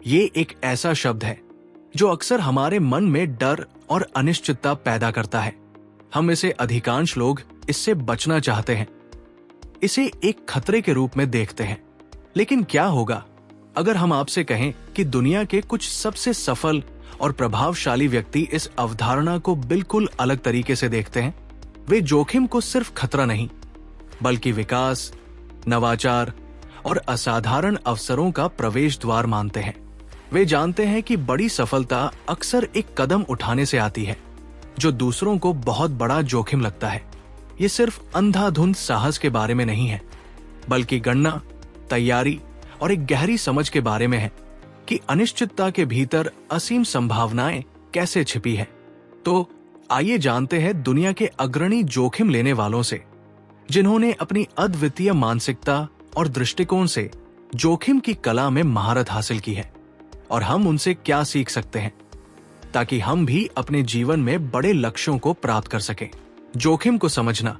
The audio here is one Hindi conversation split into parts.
ये एक ऐसा शब्द है जो अक्सर हमारे मन में डर और अनिश्चितता पैदा करता है। हम इसे अधिकांश लोग इससे बचना चाहते हैं, इसे एक खतरे के रूप में देखते हैं। लेकिन क्या होगा अगर हम आपसे कहें कि दुनिया के कुछ सबसे सफल और प्रभावशाली व्यक्ति इस अवधारणा को बिल्कुल अलग तरीके से देखते हैं? वे जोखिम को सिर्फ खतरा नहीं, बल्कि विकास, नवाचार और असाधारण अवसरों का प्रवेश द्वार मानते हैं। वे जानते हैं कि बड़ी सफलता अक्सर एक कदम उठाने से आती है जो दूसरों को बहुत बड़ा जोखिम लगता है। ये सिर्फ अंधाधुंध साहस के बारे में नहीं है, बल्कि गणना, तैयारी और एक गहरी समझ के बारे में है कि अनिश्चितता के भीतर असीम संभावनाएं कैसे छिपी है। तो आइए जानते हैं दुनिया के अग्रणी जोखिम लेने वालों से, जिन्होंने अपनी अद्वितीय मानसिकता और दृष्टिकोण से जोखिम की कला में महारत हासिल की है, और हम उनसे क्या सीख सकते हैं ताकि हम भी अपने जीवन में बड़े लक्ष्यों को प्राप्त कर सकें। जोखिम को समझना।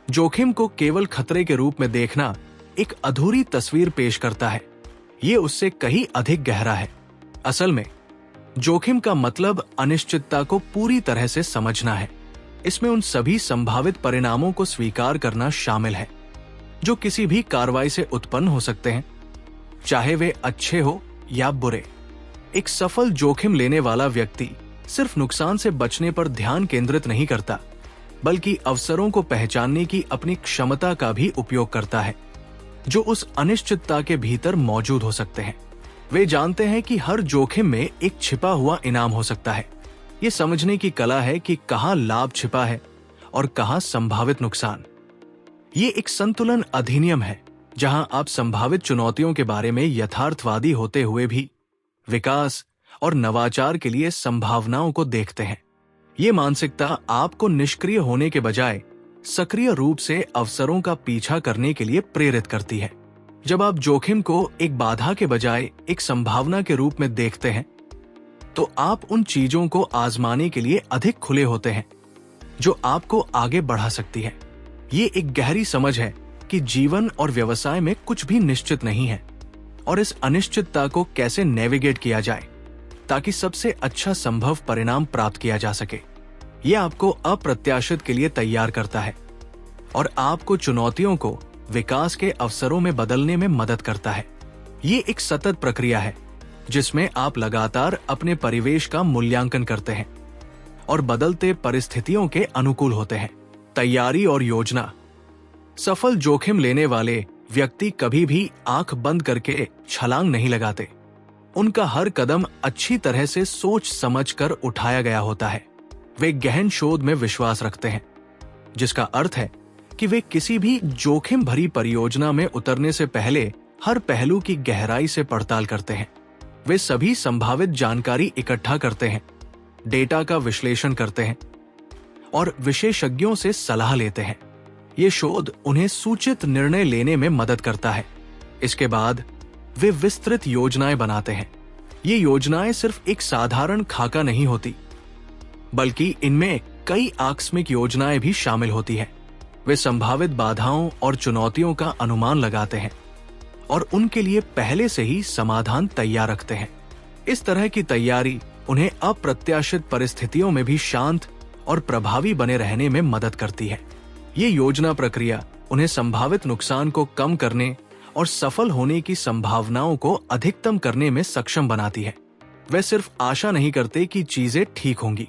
जोखिम को केवल खतरे के रूप में देखना एक अधूरी तस्वीर पेश करता है। ये उससे कहीं अधिक गहरा है। असल में जोखिम का मतलब अनिश्चितता को पूरी तरह से समझना है। इसमें उन सभी संभावित परिणामों को स्वीकार करना शामिल है जो किसी भी कार्रवाई से उत्पन्न हो सकते हैं, चाहे वे अच्छे हो या बुरे। एक सफल जोखिम लेने वाला व्यक्ति सिर्फ नुकसान से बचने पर ध्यान केंद्रित नहीं करता, बल्कि अवसरों को पहचानने की अपनी क्षमता का भी उपयोग करता है जो उस अनिश्चितता के भीतर मौजूद हो सकते हैं। वे जानते हैं कि हर जोखिम में एक छिपा हुआ इनाम हो सकता है। ये समझने की कला है कि कहाँ लाभ छिपा है और कहाँ संभावित नुकसान। ये एक संतुलन अधिनियम है जहां आप संभावित चुनौतियों के बारे में यथार्थवादी होते हुए भी विकास और नवाचार के लिए संभावनाओं को देखते हैं। ये मानसिकता आपको निष्क्रिय होने के बजाय सक्रिय रूप से अवसरों का पीछा करने के लिए प्रेरित करती है। जब आप जोखिम को एक बाधा के बजाय एक संभावना के रूप में देखते हैं, तो आप उन चीजों को आजमाने के लिए अधिक खुले होते हैं जो आपको आगे बढ़ा सकती है। ये एक गहरी समझ है कि जीवन और व्यवसाय में कुछ भी निश्चित नहीं है, और इस अनिश्चितता को कैसे नेविगेट किया जाए ताकि सबसे अच्छा संभव परिणाम प्राप्त किया जा सके। यह आपको अप्रत्याशित के लिए तैयार करता है और आपको चुनौतियों को विकास के अवसरों में बदलने में मदद करता है। ये एक सतत प्रक्रिया है जिसमें आप लगातार अपने परिवेश का मूल्यांकन करते हैं और बदलते परिस्थितियों के अनुकूल होते हैं। तैयारी और योजना। सफल जोखिम लेने वाले व्यक्ति कभी भी आंख बंद करके छलांग नहीं लगाते। उनका हर कदम अच्छी तरह से सोच समझ कर उठाया गया होता है। वे गहन शोध में विश्वास रखते हैं, जिसका अर्थ है कि वे किसी भी जोखिम भरी परियोजना में उतरने से पहले हर पहलू की गहराई से पड़ताल करते हैं। वे सभी संभावित जानकारी इकट्ठा करते हैं, डेटा का विश्लेषण करते हैं और विशेषज्ञों से सलाह लेते हैं। ये शोध उन्हें सूचित निर्णय लेने में मदद करता है। इसके बाद वे विस्तृत योजनाएं बनाते हैं। ये योजनाएं सिर्फ एक साधारण खाका नहीं होती, बल्कि इनमें कई आकस्मिक योजनाएं भी शामिल होती हैं। वे संभावित बाधाओं और चुनौतियों का अनुमान लगाते हैं और उनके लिए पहले से ही समाधान तैयार रखते हैं। इस तरह की तैयारी उन्हें अप्रत्याशित परिस्थितियों में भी शांत और प्रभावी बने रहने में मदद करती है। ये योजना प्रक्रिया उन्हें संभावित नुकसान को कम करने और सफल होने की संभावनाओं को अधिकतम करने में सक्षम बनाती है। वे सिर्फ आशा नहीं करते कि चीजें ठीक होंगी,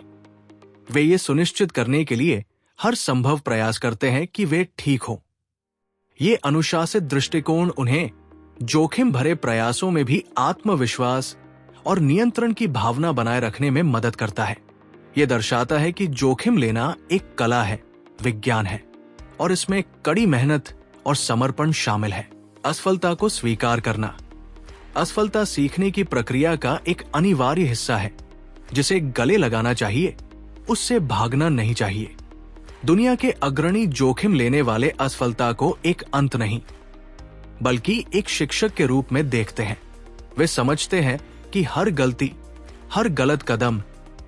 वे ये सुनिश्चित करने के लिए हर संभव प्रयास करते हैं कि वे ठीक हों। ये अनुशासित दृष्टिकोण उन्हें जोखिम भरे प्रयासों में भी आत्मविश्वास और नियंत्रण की भावना बनाए रखने में मदद करता है। ये दर्शाता है कि जोखिम लेना एक कला है, विज्ञान है, और इसमें कड़ी मेहनत और समर्पण शामिल है। असफलता को स्वीकार करना। असफलता सीखने की प्रक्रिया का एक अनिवार्य हिस्सा है जिसे गले लगाना चाहिए, उससे भागना नहीं चाहिए। दुनिया के अग्रणी जोखिम लेने वाले असफलता को एक अंत नहीं, बल्कि एक शिक्षक के रूप में देखते हैं। वे समझते हैं कि हर गलती, हर गलत कदम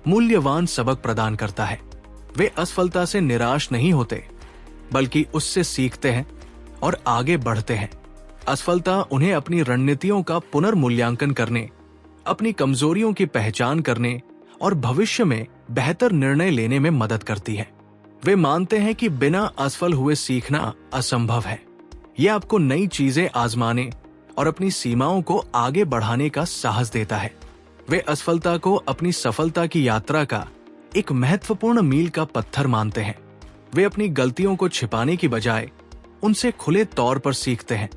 मूल्यवान सबक प्रदान करता है। वे असफलता से निराश नहीं होते, बल्कि उससे सीखते हैं और आगे बढ़ते हैं। असफलता उन्हें अपनी रणनीतियों का पुनर्मूल्यांकन करने अपनी कमजोरियों की पहचान करने और भविष्य में बेहतर निर्णय लेने में मदद करती है। वे मानते हैं कि बिना असफल हुए सीखना असंभव है। यह आपको नई चीजें आजमाने और अपनी सीमाओं को आगे बढ़ाने का साहस देता है। वे असफलता को अपनी सफलता की यात्रा का एक महत्वपूर्ण मील का पत्थर मानते हैं। वे अपनी गलतियों को छिपाने की बजाय उनसे खुले तौर पर सीखते हैं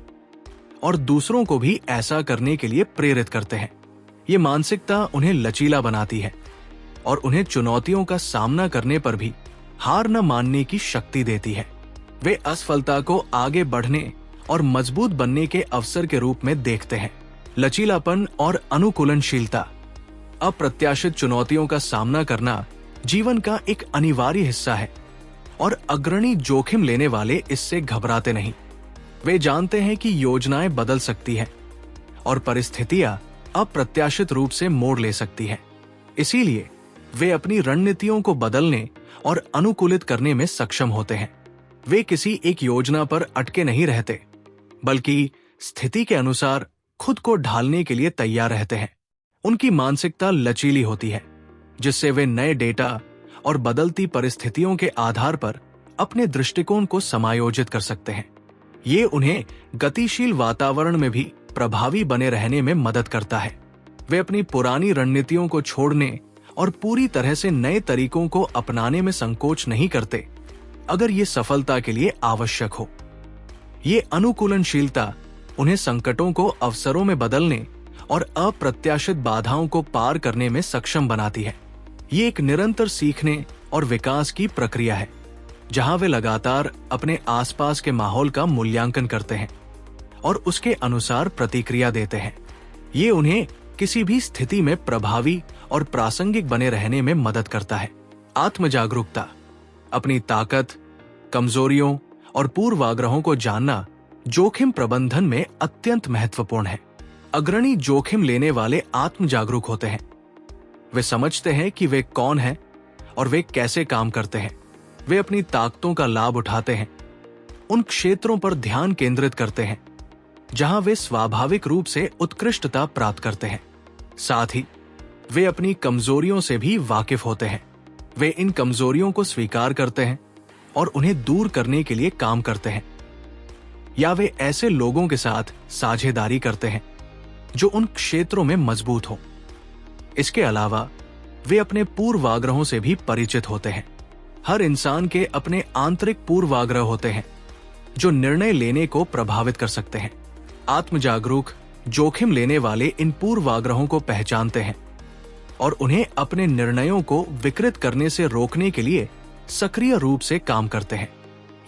और दूसरों को भी ऐसा करने के लिए प्रेरित करते हैं। ये मानसिकता उन्हें लचीला बनाती है और उन्हें चुनौतियों का सामना करने पर भी हार न मानने की शक्ति देती है। वे असफलता को आगे बढ़ने और मजबूत बनने के अवसर के रूप में देखते हैं। लचीलापन और अनुकूलनशीलता। अप्रत्याशित चुनौतियों का सामना करना जीवन का एक अनिवार्य हिस्सा है और अग्रणी जोखिम लेने वाले इससे घबराते नहीं। वे जानते हैं कि योजनाएं बदल सकती हैं और परिस्थितियां अप्रत्याशित रूप से मोड़ ले सकती हैं। इसीलिए वे अपनी रणनीतियों को बदलने और अनुकूलित करने में सक्षम होते हैं। वे किसी एक योजना पर अटके नहीं रहते, बल्कि स्थिति के अनुसार खुद को ढालने के लिए तैयार रहते हैं। उनकी मानसिकता लचीली होती है, जिससे वे नए डेटा और बदलती परिस्थितियों के आधार पर अपने दृष्टिकोण को समायोजित कर सकते हैं। ये उन्हें गतिशील वातावरण में भी प्रभावी बने रहने में मदद करता है। वे अपनी पुरानी रणनीतियों को छोड़ने और पूरी तरह से नए तरीकों को अपनाने में संकोच नहीं करते, अगर ये सफलता के लिए आवश्यक हो। ये अनुकूलनशीलता उन्हें संकटों को अवसरों में बदलने और अप्रत्याशित बाधाओं को पार करने में सक्षम बनाती है। ये एक निरंतर सीखने और विकास की प्रक्रिया है, जहां वे लगातार अपने आसपास के माहौल का मूल्यांकन करते हैं और उसके अनुसार प्रतिक्रिया देते हैं। ये उन्हें किसी भी स्थिति में प्रभावी और प्रासंगिक बने रहने में मदद करता है। आत्म जागरूकता। अपनी ताकत, कमजोरियों और पूर्वाग्रहों को जानना जोखिम प्रबंधन में अत्यंत महत्वपूर्ण है। अग्रणी जोखिम लेने वाले आत्म जागरूक होते हैं। वे समझते हैं कि वे कौन हैं और वे कैसे काम करते हैं। वे अपनी ताकतों का लाभ उठाते हैं, उन क्षेत्रों पर ध्यान केंद्रित करते हैं जहां वे स्वाभाविक रूप से उत्कृष्टता प्राप्त करते हैं। साथ ही वे अपनी कमजोरियों से भी वाकिफ होते हैं। वे इन कमजोरियों को स्वीकार करते हैं और उन्हें दूर करने के लिए काम करते हैं, या वे ऐसे लोगों के साथ साझेदारी करते हैं जो उन क्षेत्रों में मजबूत हो। इसके अलावा वे अपने पूर्वाग्रहों से भी परिचित होते हैं। हर इंसान के अपने आंतरिक पूर्वाग्रह होते हैं जो निर्णय लेने को प्रभावित कर सकते हैं। आत्म जागरूक जोखिम लेने वाले इन पूर्वाग्रहों को पहचानते हैं और उन्हें अपने निर्णयों को विकृत करने से रोकने के लिए सक्रिय रूप से काम करते हैं।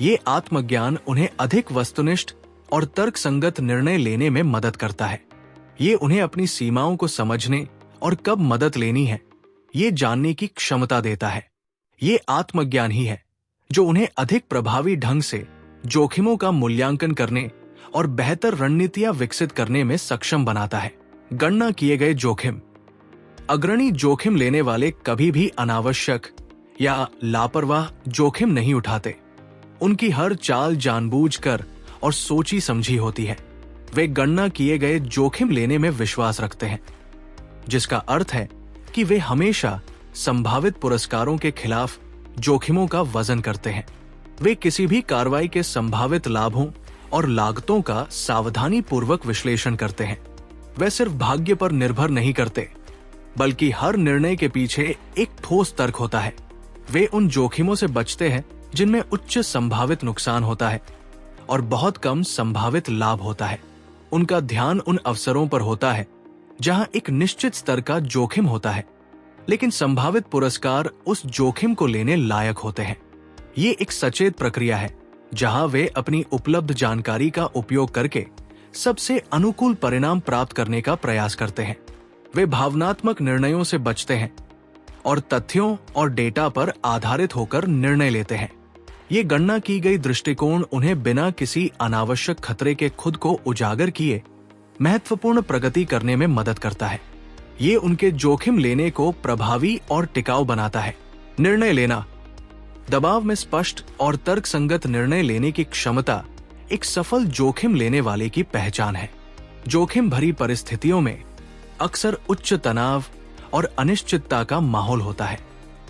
ये आत्मज्ञान उन्हें अधिक वस्तुनिष्ठ और तर्कसंगत निर्णय लेने में मदद करता है। ये उन्हें अपनी सीमाओं को समझने और कब मदद लेनी है, ये जानने की क्षमता देता है। ये आत्मज्ञान ही है जो उन्हें अधिक प्रभावी ढंग से जोखिमों का मूल्यांकन करने और बेहतर रणनीतियां विकसित करने में सक्षम बनाता है। गणना किए गए जोखिम। अग्रणी जोखिम लेने वाले कभी भी अनावश्यक या लापरवाह जोखिम नहीं उठाते। उनकी हर चाल जानबूझकर और सोची समझी होती है। वे गणना किए गए जोखिम लेने में विश्वास रखते हैं, जिसका अर्थ है कि वे हमेशा संभावित पुरस्कारों के खिलाफ जोखिमों का वजन करते हैं। वे किसी भी कार्रवाई के संभावित लाभों और लागतों का सावधानी पूर्वक विश्लेषण करते हैं। वे सिर्फ भाग्य पर निर्भर नहीं करते, बल्कि हर निर्णय के पीछे एक ठोस तर्क होता है। वे उन जोखिमों से बचते हैं जिनमें उच्च संभावित नुकसान होता है और बहुत कम संभावित लाभ होता है। उनका ध्यान उन अवसरों पर होता है जहां एक निश्चित स्तर का जोखिम होता है, लेकिन संभावित पुरस्कार उस जोखिम को लेने लायक होते हैं। ये एक सचेत प्रक्रिया है जहां वे अपनी उपलब्ध जानकारी का उपयोग करके सबसे अनुकूल परिणाम प्राप्त करने का प्रयास करते हैं। वे भावनात्मक निर्णयों से बचते हैं और तथ्यों और डेटा पर आधारित होकर निर्णय लेते हैं। ये गणना की गई दृष्टिकोण उन्हें बिना किसी अनावश्यक खतरे के खुद को उजागर किए महत्वपूर्ण प्रगति करने में मदद करता है। ये उनके जोखिम लेने को प्रभावी और टिकाऊ बनाता है। निर्णय लेना। दबाव में स्पष्ट और तर्कसंगत निर्णय लेने की क्षमता एक सफल जोखिम लेने वाले की पहचान है। जोखिम भरी परिस्थितियों में अक्सर उच्च तनाव और अनिश्चितता का माहौल होता है।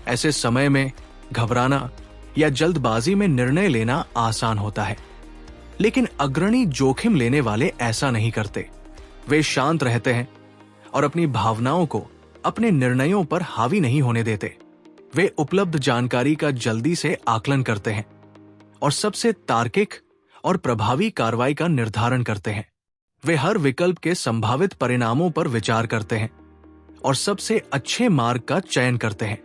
ऐसे समय में घबराना या जल्दबाजी में निर्णय लेना आसान होता है, लेकिन अग्रणी जोखिम लेने वाले ऐसा नहीं करते। वे शांत रहते हैं और अपनी भावनाओं को अपने निर्णयों पर हावी नहीं होने देते। वे उपलब्ध जानकारी का जल्दी से आकलन करते हैं और सबसे तार्किक और प्रभावी कार्रवाई का निर्धारण करते हैं। वे हर विकल्प के संभावित परिणामों पर विचार करते हैं और सबसे अच्छे मार्ग का चयन करते हैं।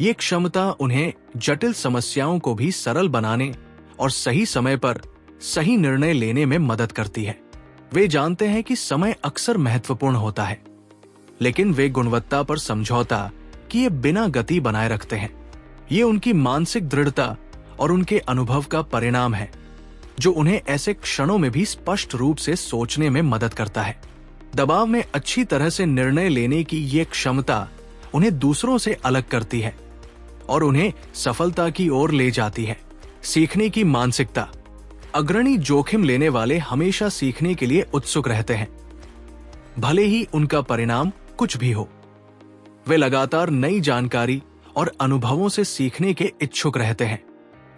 ये क्षमता उन्हें जटिल समस्याओं को भी सरल बनाने और सही समय पर सही निर्णय लेने में मदद करती है। वे जानते हैं कि समय अक्सर महत्वपूर्ण होता है, लेकिन वे गुणवत्ता पर समझौता किए बिना गति बनाए रखते हैं। ये उनकी मानसिक दृढ़ता और उनके अनुभव का परिणाम है, जो उन्हें ऐसे क्षणों में भी स्पष्ट रूप से सोचने में मदद करता है। दबाव में अच्छी तरह से निर्णय लेने की ये क्षमता उन्हें दूसरों से अलग करती है और उन्हें सफलता की ओर ले जाती है। सीखने की मानसिकता। अग्रणी जोखिम लेने वाले हमेशा सीखने के लिए उत्सुक रहते हैं, भले ही उनका परिणाम कुछ भी हो। वे लगातार नई जानकारी और अनुभवों से सीखने के इच्छुक रहते हैं।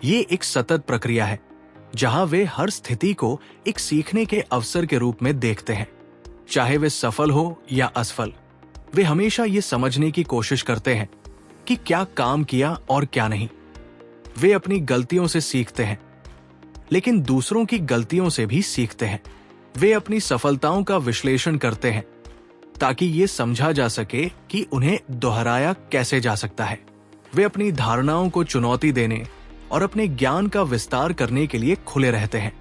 ये एक सतत प्रक्रिया है, जहां वे हर स्थिति को एक सीखने के अवसर के रूप में देखते हैं। चाहे वे सफल हो या असफल, वे हमेशा ये समझने की कोशिश करते हैं कि क्या काम किया और क्या नहीं। वे अपनी गलतियों से सीखते हैं, लेकिन दूसरों की गलतियों से भी सीखते हैं। वे अपनी सफलताओं का विश्लेषण करते हैं ताकि ये समझा जा सके कि उन्हें दोहराया कैसे जा सकता है। वे अपनी धारणाओं को चुनौती देने और अपने ज्ञान का विस्तार करने के लिए खुले रहते हैं।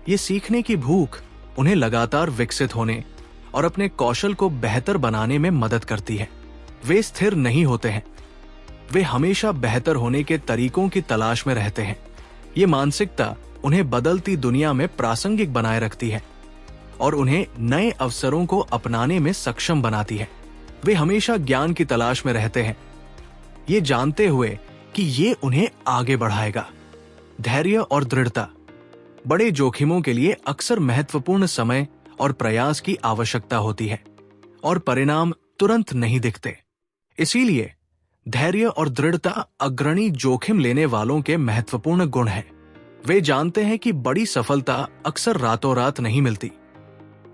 ये सीखने की भूख उन्हें लगातार विकसित होने और अपने कौशल को बेहतर बनाने में मदद करती है। वे स्थिर नहीं होते हैं, वे हमेशा बेहतर होने के तरीकों की तलाश में रहते हैं। ये मानसिकता उन्हें बदलती दुनिया में प्रासंगिक बनाए रखती है और उन्हें नए अवसरों को अपनाने में सक्षम बनाती है। वे हमेशा ज्ञान की तलाश में रहते हैं, ये जानते हुए कि ये उन्हें आगे बढ़ाएगा। धैर्य और दृढ़ता। बड़े जोखिमों के लिए अक्सर महत्वपूर्ण समय और प्रयास की आवश्यकता होती है और परिणाम तुरंत नहीं दिखते। इसीलिए धैर्य और दृढ़ता अग्रणी जोखिम लेने वालों के महत्वपूर्ण गुण हैं। वे जानते हैं कि बड़ी सफलता अक्सर रातों रात नहीं मिलती।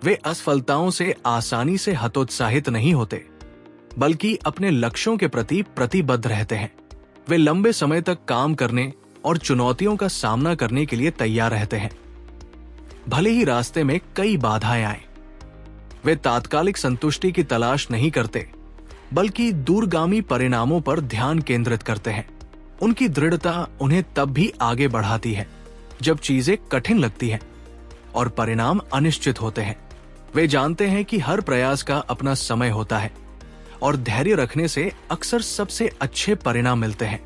वे असफलताओं से आसानी से हतोत्साहित नहीं होते, बल्कि अपने लक्ष्यों के प्रति प्रतिबद्ध रहते हैं। वे लंबे समय तक काम करने और चुनौतियों का सामना करने के लिए तैयार रहते हैं, भले ही रास्ते में कई बाधाएं आए। वे तात्कालिक संतुष्टि की तलाश नहीं करते, बल्कि दूरगामी परिणामों पर ध्यान केंद्रित करते हैं। उनकी दृढ़ता उन्हें तब भी आगे बढ़ाती है जब चीजें कठिन लगती हैं और परिणाम अनिश्चित होते हैं। वे जानते हैं कि हर प्रयास का अपना समय होता है और धैर्य रखने से अक्सर सबसे अच्छे परिणाम मिलते हैं।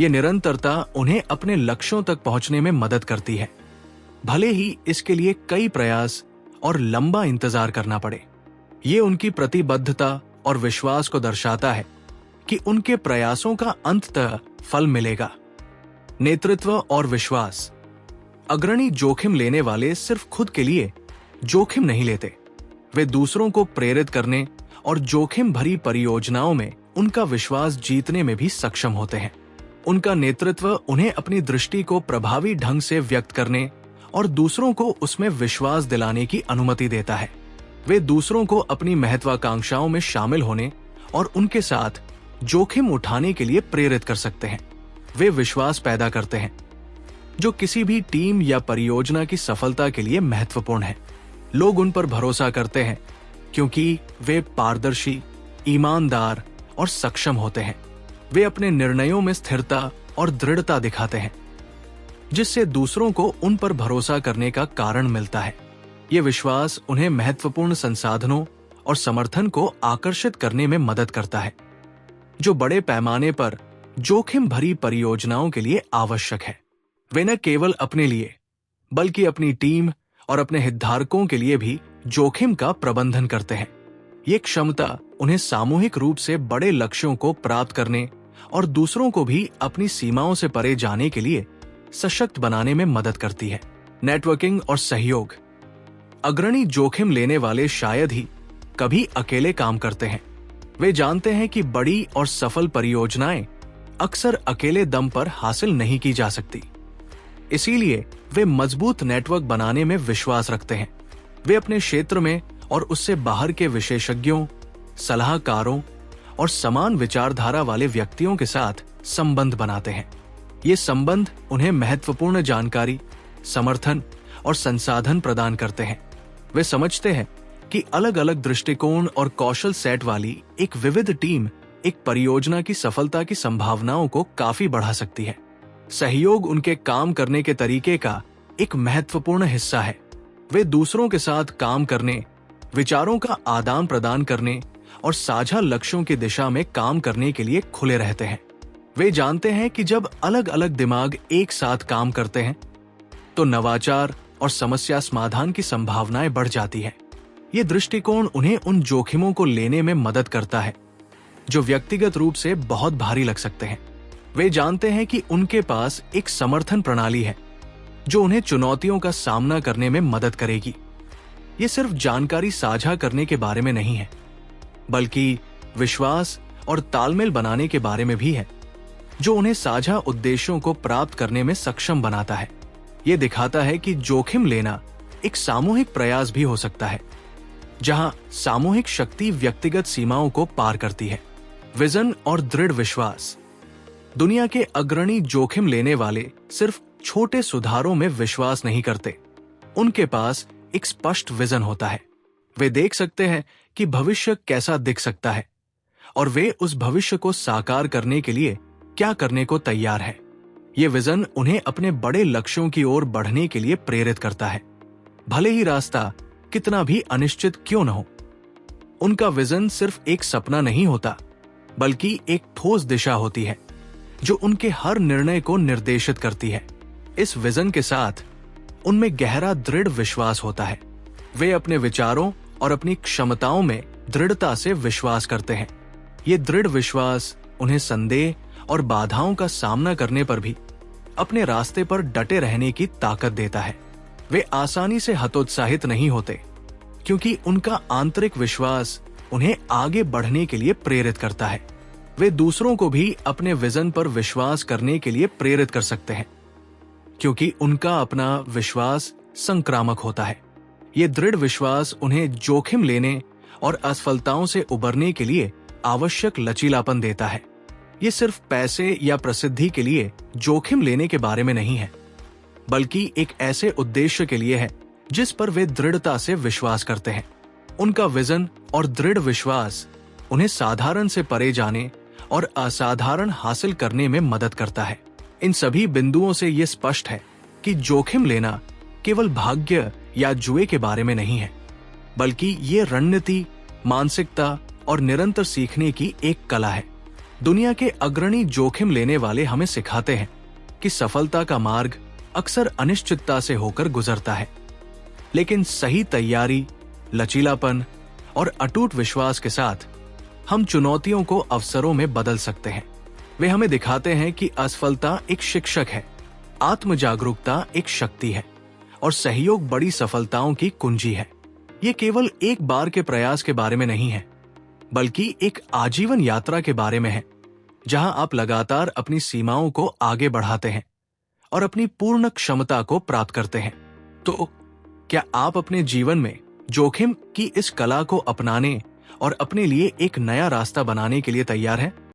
ये निरंतरता उन्हें अपने लक्ष्यों तक पहुंचने में मदद करती है, भले ही इसके लिए कई प्रयास और लंबा इंतजार करना पड़े। ये उनकी प्रतिबद्धता और विश्वास को दर्शाता है कि उनके प्रयासों का अंततः फल मिलेगा। नेतृत्व और विश्वास। अग्रणी जोखिम लेने वाले सिर्फ खुद के लिए जोखिम नहीं लेते, वे दूसरों को प्रेरित करने और जोखिम भरी परियोजनाओं में उनका विश्वास जीतने में भी सक्षम होते हैं। उनका नेतृत्व उन्हें अपनी दृष्टि को प्रभावी ढंग से व्यक्त करने और दूसरों को उसमें विश्वास दिलाने की अनुमति देता है। वे दूसरों को अपनी महत्वाकांक्षाओं में शामिल होने और उनके साथ जोखिम उठाने के लिए प्रेरित कर सकते हैं। वे विश्वास पैदा करते हैं, जो किसी भी टीम या परियोजना की सफलता के लिए महत्वपूर्ण है। लोग उन पर भरोसा करते हैं क्योंकि वे पारदर्शी, ईमानदार और सक्षम होते हैं। वे अपने निर्णयों में स्थिरता और दृढ़ता दिखाते हैं, जिससे दूसरों को उन पर भरोसा करने का कारण मिलता है। ये विश्वास उन्हें महत्वपूर्ण संसाधनों और समर्थन को आकर्षित करने में मदद करता है, जो बड़े पैमाने पर जोखिम भरी परियोजनाओं के लिए आवश्यक है। वे न केवल अपने लिए, बल्कि अपनी टीम और अपने हितधारकों के लिए भी जोखिम का प्रबंधन करते हैं। ये क्षमता उन्हें सामूहिक रूप से बड़े लक्ष्यों को प्राप्त करने और दूसरों को भी अपनी सीमाओं से परे जाने के लिए सशक्त बनाने में मदद करती है। नेटवर्किंग और सहयोग। अग्रणी जोखिम लेने वाले शायद ही कभी अकेले काम करते हैं। वे जानते हैं कि बड़ी और सफल परियोजनाएं अक्सर अकेले दम पर हासिल नहीं की जा सकती। इसीलिए वे मजबूत नेटवर्क बनाने में विश्वास रखते हैं। वे अपने क्षेत्र में और उससे बाहर के विशेषज्ञों, सलाहकारों और समान विचारधारा वाले व्यक्तियों के साथ संबंध बनाते हैं। ये संबंध उन्हें महत्वपूर्ण जानकारी, समर्थन और संसाधन प्रदान करते हैं। वे समझते हैं कि अलग अलग दृष्टिकोण और कौशल सेट वाली एक विविध टीम एक परियोजना की सफलता की संभावनाओं को काफी बढ़ा सकती है। सहयोग उनके काम करने के तरीके का एक महत्वपूर्ण हिस्सा है। वे दूसरों के साथ काम करने, विचारों का आदान प्रदान करने और साझा लक्ष्यों की दिशा में काम करने के लिए खुले रहते हैं। वे जानते हैं कि जब अलग अलग दिमाग एक साथ काम करते हैं तो नवाचार और समस्या समाधान की संभावनाएं बढ़ जाती है। ये दृष्टिकोण उन्हें उन जोखिमों को लेने में मदद करता है जो व्यक्तिगत रूप से बहुत भारी लग सकते हैं। वे जानते हैं कि उनके पास एक समर्थन प्रणाली है जो उन्हें चुनौतियों का सामना करने में मदद करेगी। ये सिर्फ जानकारी साझा करने के बारे में नहीं है, बल्कि विश्वास और तालमेल बनाने के बारे में भी है, जो उन्हें साझा उद्देश्यों को प्राप्त करने में सक्षम बनाता है। ये दिखाता है कि जोखिम लेना एक सामूहिक प्रयास भी हो सकता है, जहां सामूहिक शक्ति व्यक्तिगत सीमाओं को पार करती है। विजन और दृढ़ विश्वास। दुनिया के अग्रणी जोखिम लेने वाले सिर्फ छोटे सुधारों में विश्वास नहीं करते। उनके पास एक स्पष्ट विजन होता है। वे देख सकते हैं कि भविष्य कैसा दिख सकता है और वे उस भविष्य को साकार करने के लिए क्या करने को तैयार है। ये विजन उन्हें अपने बड़े लक्ष्यों की ओर बढ़ने के लिए प्रेरित करता है, भले ही रास्ता कितना भी अनिश्चित क्यों न हो। उनका विजन सिर्फ एक सपना नहीं होता, बल्कि एक ठोस दिशा होती है जो उनके हर निर्णय को निर्देशित करती है। इस विजन के साथ उनमें गहरा दृढ़ विश्वास होता है। वे अपने विचारों और अपनी क्षमताओं में दृढ़ता से विश्वास करते हैं। ये दृढ़ विश्वास उन्हें संदेह और बाधाओं का सामना करने पर भी अपने रास्ते पर डटे रहने की ताकत देता है। वे आसानी से हतोत्साहित नहीं होते, क्योंकि उनका आंतरिक विश्वास उन्हें आगे बढ़ने के लिए प्रेरित करता है। वे दूसरों को भी अपने विजन पर विश्वास करने के लिए प्रेरित कर सकते हैं, क्योंकि उनका अपना विश्वास संक्रामक होता है। ये दृढ़ विश्वास उन्हें जोखिम लेने और असफलताओं से उबरने के लिए आवश्यक लचीलापन देता है। ये सिर्फ पैसे या प्रसिद्धि के लिए जोखिम लेने के बारे में नहीं है, बल्कि एक ऐसे उद्देश्य के लिए है जिस पर वे दृढ़ता से विश्वास करते हैं। उनका विजन और दृढ़ विश्वास उन्हें साधारण से परे जाने और असाधारण हासिल करने में मदद करता है। इन सभी बिंदुओं से ये स्पष्ट है कि जोखिम लेना केवल भाग्य या जुए के बारे में नहीं है, बल्कि ये रणनीति, मानसिकता और निरंतर सीखने की एक कला है। दुनिया के अग्रणी जोखिम लेने वाले हमें सिखाते हैं कि सफलता का मार्ग अक्सर अनिश्चितता से होकर गुजरता है, लेकिन सही तैयारी, लचीलापन और अटूट विश्वास के साथ हम चुनौतियों को अवसरों में बदल सकते हैं। वे हमें दिखाते हैं कि असफलता एक शिक्षक है, आत्म जागरूकता एक शक्ति है और सहयोग बड़ी सफलताओं की कुंजी है। ये केवल एक बार के प्रयास के बारे में नहीं है, बल्कि एक आजीवन यात्रा के बारे में है, जहां आप लगातार अपनी सीमाओं को आगे बढ़ाते हैं और अपनी पूर्ण क्षमता को प्राप्त करते हैं। तो क्या आप अपने जीवन में जोखिम की इस कला को अपनाने और अपने लिए एक नया रास्ता बनाने के लिए तैयार हैं?